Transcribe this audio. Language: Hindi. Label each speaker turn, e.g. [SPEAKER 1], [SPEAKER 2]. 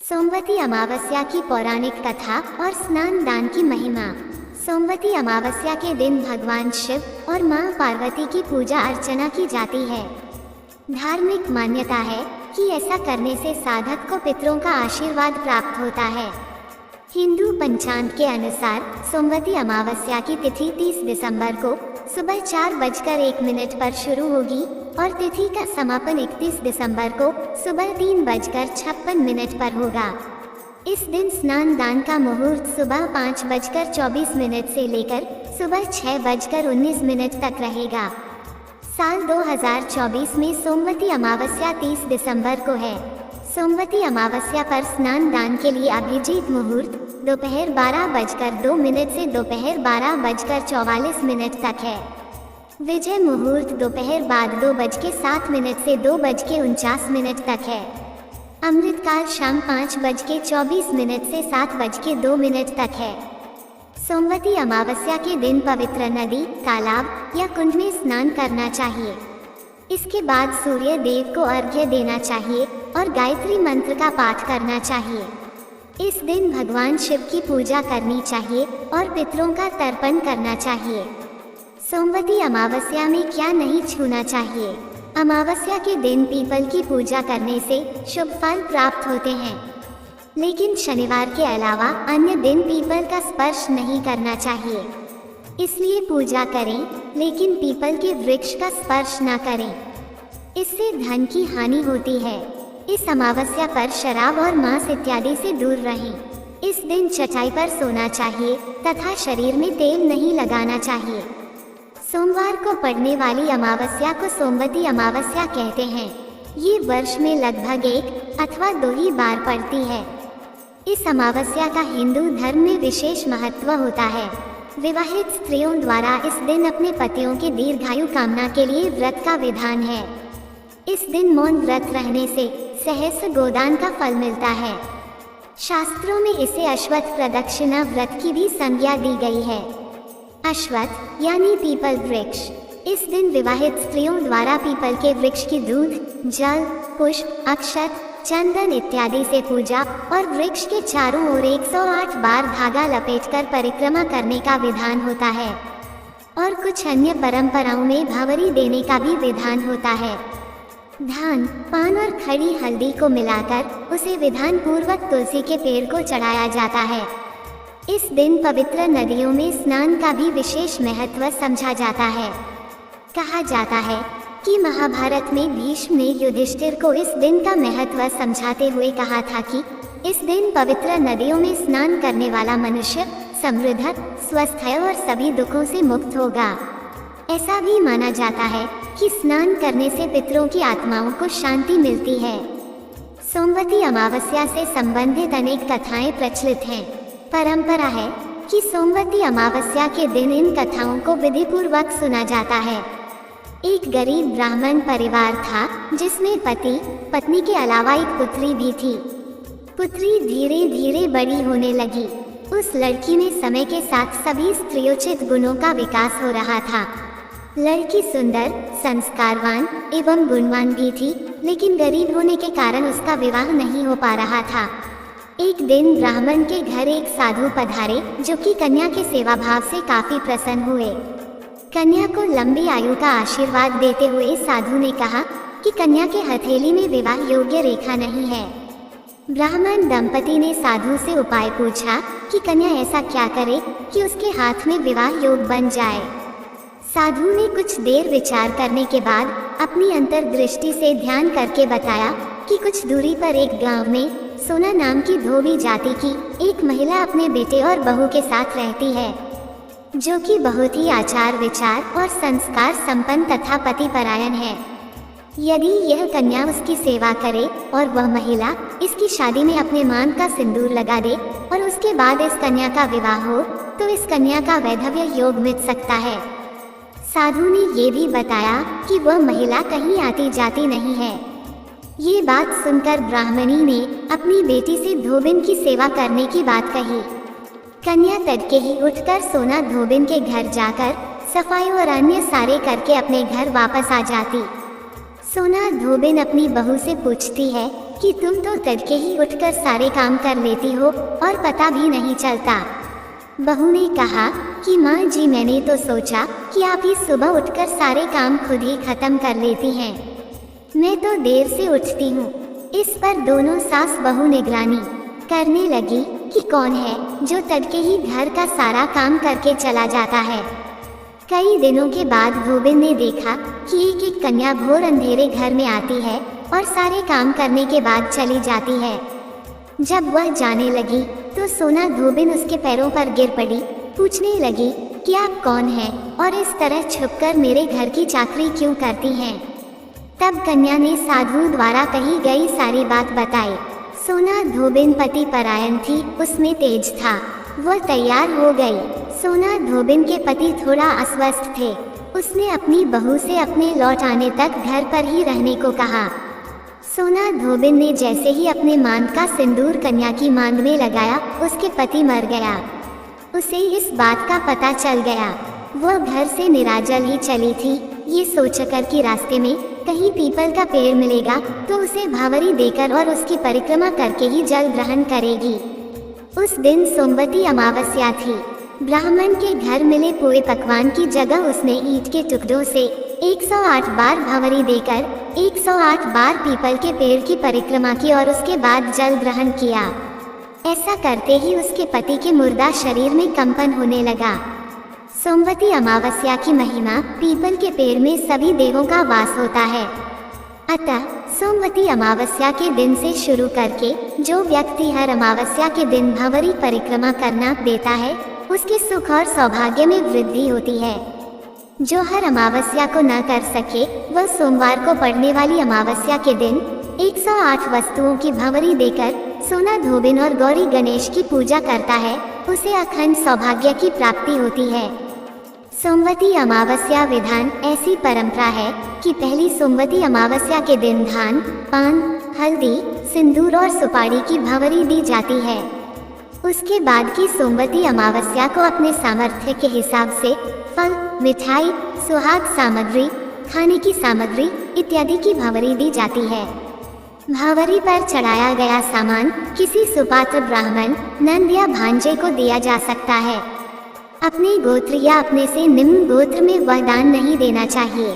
[SPEAKER 1] सोमवती अमावस्या की पौराणिक कथा और स्नान दान की महिमा। सोमवती अमावस्या के दिन भगवान शिव और मां पार्वती की पूजा अर्चना की जाती है। धार्मिक मान्यता है कि ऐसा करने से साधक को पितरों का आशीर्वाद प्राप्त होता है। हिंदू पंचांग के अनुसार सोमवती अमावस्या की तिथि 30 दिसंबर को सुबह 4:01 पर शुरू होगी और तिथि का समापन 31 दिसंबर को सुबह 3:56 पर होगा। इस दिन स्नान दान का मुहूर्त सुबह 5:24 से लेकर सुबह 6:19 तक रहेगा। साल 2024 में सोमवती अमावस्या 30 दिसंबर को है। सोमवती अमावस्या पर स्नान दान के लिए अभिजीत मुहूर्त दोपहर 12:02 से दोपहर 12:44 तक है। विजय मुहूर्त दोपहर बाद 2:07 से 2:49 तक है। अमृतकाल शाम 5:24 से 7:02 तक है। सोमवती अमावस्या के दिन पवित्र नदी, तालाब या कुंड में स्नान करना चाहिए। इसके बाद सूर्य देव को अर्घ्य देना चाहिए और गायत्री मंत्र का पाठ करना चाहिए। इस दिन भगवान शिव की पूजा करनी चाहिए और पितरों का तर्पण करना चाहिए। सोमवती अमावस्या में क्या नहीं छूना चाहिए? अमावस्या के दिन पीपल की पूजा करने से शुभ फल प्राप्त होते हैं, लेकिन शनिवार के अलावा अन्य दिन पीपल का स्पर्श नहीं करना चाहिए। इसलिए पूजा करें, लेकिन पीपल के वृक्ष का स्पर्श न करें। इससे धन की हानि होती है। इस अमावस्या पर शराब और मांस इत्यादि से दूर रहें। इस दिन चटाई पर सोना चाहिए तथा शरीर में तेल नहीं लगाना चाहिए। सोमवार को पड़ने वाली अमावस्या को सोमवती अमावस्या कहते हैं। ये वर्ष में लगभग 1 अथवा 2 ही बार पड़ती है। इस अमावस्या का हिंदू धर्म में विशेष महत्व होता है। विवाहित स्त्रियों द्वारा इस दिन अपने पतियों के दीर्घायु कामना के लिए व्रत का विधान है। इस दिन मौन व्रत रहने से सहस्र गोदान का फल मिलता है। शास्त्रों में इसे अश्वत्थ प्रदक्षिणा व्रत की भी संज्ञा दी गई है। अश्वत्थ यानी पीपल वृक्ष। इस दिन विवाहित स्त्रियों द्वारा पीपल के वृक्ष की दूध, जल, पुष्प, अक्षत, चंदन इत्यादि से पूजा और वृक्ष के चारों ओर 108 बार धागा लपेटकर परिक्रमा करने का विधान होता है। और कुछ अन्य परंपराओं में भंवरी देने का भी विधान होता है। धान, पान और खड़ी हल्दी को मिलाकर उसे विधान पूर्वक तुलसी के पेड़ को चढ़ाया जाता है। इस दिन पवित्र नदियों में स्नान का भी विशेष महत्व समझा जाता है। कहा जाता है कि महाभारत में भीष्म ने युधिष्ठिर को इस दिन का महत्व समझाते हुए कहा था कि इस दिन पवित्र नदियों में स्नान करने वाला मनुष्य समृद्ध, स्वस्थ और सभी दुखों से मुक्त होगा। ऐसा भी माना जाता है कि स्नान करने से पितरों की आत्माओं को शांति मिलती है। सोमवती अमावस्या से संबंधित अनेक कथाएं प्रचलित हैं। परंपरा है कि सोमवती अमावस्या के दिन इन कथाओं को विधिपूर्वक सुना जाता है। एक गरीब ब्राह्मण परिवार था जिसमें पति, पत्नी के अलावा एक पुत्री भी थी। पुत्री धीरे धीरे बड़ी होने लगी। उस लड़की में समय के साथ सभी स्त्रियोचित गुणों का विकास हो रहा था। लड़की सुंदर, संस्कारवान एवं गुणवान भी थी, लेकिन गरीब होने के कारण उसका विवाह नहीं हो पा रहा था। एक दिन ब्राह्मण के घर एक साधु पधारे जो कि कन्या के सेवा भाव से काफी प्रसन्न हुए। कन्या को लंबी आयु का आशीर्वाद देते हुए साधु ने कहा कि कन्या के हथेली में विवाह योग्य रेखा नहीं है। ब्राह्मण दंपति ने साधु से उपाय पूछा कि कन्या ऐसा क्या करे कि उसके हाथ में विवाह योग बन जाए। साधु ने कुछ देर विचार करने के बाद अपनी अंतर्दृष्टि से ध्यान करके बताया कि कुछ दूरी पर एक गांव में सोना नाम की धोबी जाति की एक महिला अपने बेटे और बहू के साथ रहती है, जो कि बहुत ही आचार विचार और संस्कार संपन्न तथा पतिपरायण है। यदि यह कन्या उसकी सेवा करे और वह महिला इसकी शादी में अपने मांग का सिंदूर लगा दे और उसके बाद इस कन्या का विवाह हो, तो इस कन्या का वैधव्य योग मिट सकता है। साधु ने ये भी बताया कि वह महिला कहीं आती जाती नहीं है। ये बात सुनकर ब्राह्मणी ने अपनी बेटी से धोबिन की सेवा करने की बात कही। कन्या तड़के ही उठकर सोना धोबिन के घर जाकर सफाई और अन्य सारे करके अपने घर वापस आ जाती। सोना धोबिन अपनी बहू से पूछती है कि तुम तो तड़के ही उठकर सारे काम कर लेती हो और पता भी नहीं चलता। बहू ने कहा कि माँ जी, मैंने तो सोचा कि आप ही सुबह उठकर सारे काम खुद ही खत्म कर लेती हैं। मैं तो देर से उठती हूँ। इस पर दोनों सास बहू निगरानी करने लगी कि कौन है जो तड़के ही घर का सारा काम करके चला जाता है। कई दिनों के बाद धोबिन ने देखा कि एक एक कन्या घोर अंधेरे घर में आती है और सारे काम करने के बाद चली जाती है। जब वह जाने लगी तो सोना धोबिन उसके पैरों पर गिर पड़ी, पूछने लगी कि आप कौन हैं और इस तरह छुपकर मेरे घर की चाकरी क्यों करती हैं। तब कन्या ने साधु द्वारा कही गई सारी बात बताई। सोना धोबिन पति परायण थी, उसमें तेज था, वह तैयार हो गई। सोना धोबिन के पति थोड़ा अस्वस्थ थे। उसने अपनी बहू से अपने लौट आने तक घर पर ही रहने को कहा। सोना धोबिन ने जैसे ही अपने मांग का सिंदूर कन्या की मांग में लगाया, उसके पति मर गया। उसे इस बात का पता चल गया। वह घर से निराजल ही चली थी, ये सोचकर कि रास्ते में कहीं पीपल का पेड़ मिलेगा तो उसे भावरी देकर और उसकी परिक्रमा करके ही जल ग्रहण करेगी। उस दिन सोमवती अमावस्या थी। ब्राह्मण के घर मिले पूरे पकवान की जगह उसने ईंट के टुकड़ों से 108 बार भावरी देकर 108 बार पीपल के पेड़ की परिक्रमा की और उसके बाद जल ग्रहण किया। ऐसा करते ही उसके पति के मुर्दा शरीर में कंपन होने लगा। सोमवती अमावस्या की महिमा, पीपल के पेड़ में सभी देवों का वास होता है। अतः सोमवती अमावस्या के दिन से शुरू करके जो व्यक्ति हर अमावस्या के दिन भावरी परिक्रमा करना देता है, उसके सुख और सौभाग्य में वृद्धि होती है। जो हर अमावस्या को न कर सके, वह सोमवार को पड़ने वाली अमावस्या के दिन 108 वस्तुओं की भावरी देकर सोना धोबिन और गौरी गणेश की पूजा करता है, उसे अखंड सौभाग्य की प्राप्ति होती है। सोमवती अमावस्या विधान ऐसी परंपरा है कि पहली सोमवती अमावस्या के दिन धान, पान, हल्दी, सिंदूर और सुपारी की भावरी दी जाती है। उसके बाद की सोमवती अमावस्या को अपने सामर्थ्य के हिसाब से फल, मिठाई, सुहाग सामग्री, खाने की सामग्री इत्यादि की भावरी दी जाती है। भावरी पर चढ़ाया गया सामान किसी सुपात्र ब्राह्मण, नंद या भांजे को दिया जा सकता है। अपने गोत्र या अपने से निम्न गोत्र में वह दान नहीं देना चाहिए।